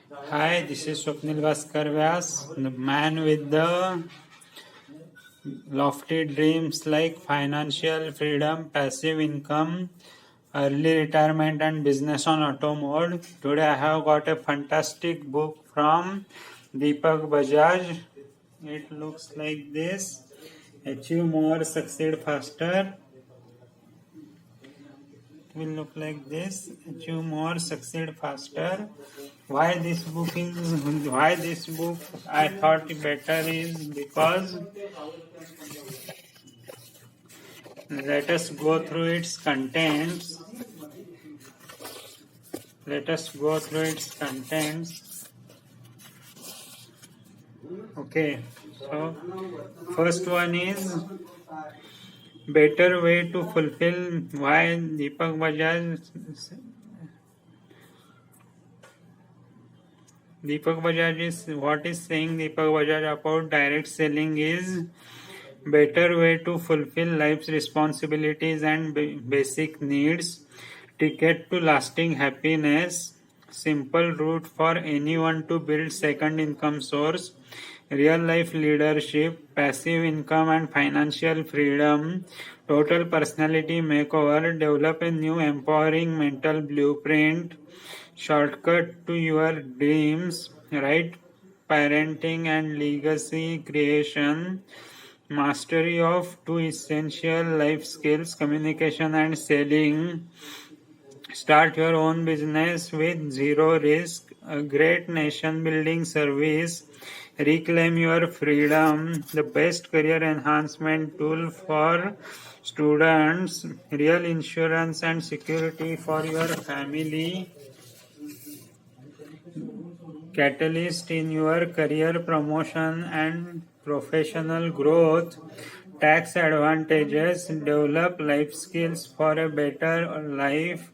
Hi, this is Swapnil Bhaskar Vyas, the man with the lofty dreams like financial freedom, passive income, early retirement, and business on auto mode. Today, I have got a fantastic book from Deepak Bajaj. It looks like this: Achieve More, Succeed Faster. Will look like this: Achieve More, Succeed Faster. Why this book I thought better is because let us go through its contents. Let us go through its contents. Okay, so first one is better way to fulfill. Why Deepak Bajaj is what is saying Deepak Bajaj about direct selling is better way to fulfill life's responsibilities and basic needs, ticket to lasting happiness, simple route for anyone to build second income source, real life leadership, passive income and financial freedom, total personality makeover, develop a new empowering mental blueprint, shortcut to your dreams, right parenting and legacy creation, mastery of two essential life skills, communication and selling, start your own business with zero risk, a great nation building service, reclaim your freedom, the best career enhancement tool for students, real insurance and security for your family, catalyst in your career promotion and professional growth, tax advantages, develop life skills for a better life,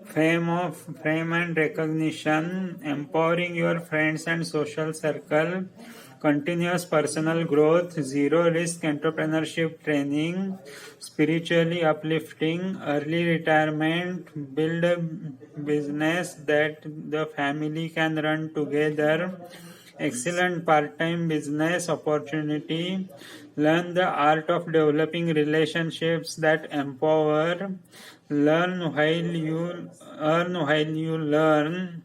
fame and recognition, empowering your friends and social circle, continuous personal growth, zero risk entrepreneurship training, spiritually uplifting, early retirement, build a business that the family can run together, excellent part-time business opportunity, learn the art of developing relationships that empower, earn while you learn,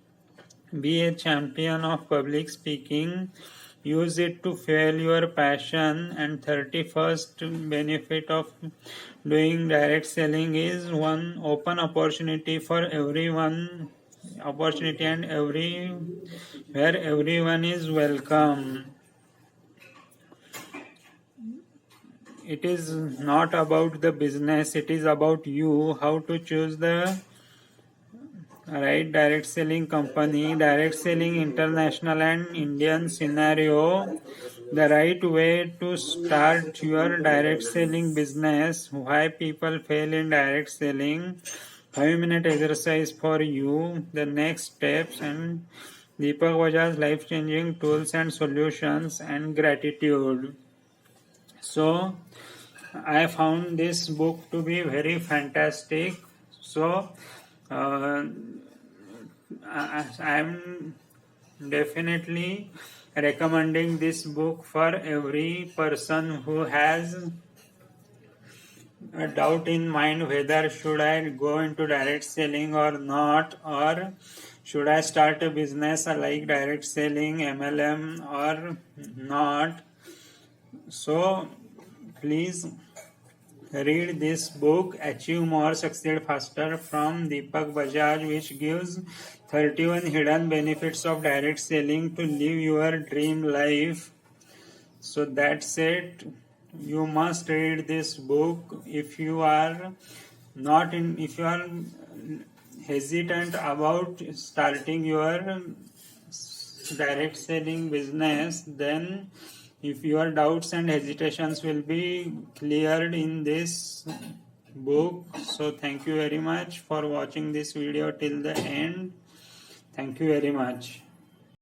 be a champion of public speaking, use it to fuel your passion, and 31st benefit of doing direct selling is one open opportunity for everyone, opportunity and where everyone is welcome. It is not about the business, it is about you, how to choose the right direct selling company, direct selling international and Indian scenario, the right way to start your direct selling business, why people fail in direct selling, 5-minute exercise for you, the next steps, and Deepak Bajaj's life changing tools and solutions, and gratitude. So I found this book to be very fantastic. So uh, I am definitely recommending this book for every person who has a doubt in mind whether should I go into direct selling or not, or should I start a business like direct selling, MLM or not. So please read this book, Achieve More, Succeed Faster from Deepak Bajaj, which gives 31 hidden benefits of direct selling to live your dream life. So that's it. You must read this book. If you are hesitant about starting your direct selling business, then if your doubts and hesitations will be cleared in this book. So thank you very much for watching this video till the end. Thank you very much.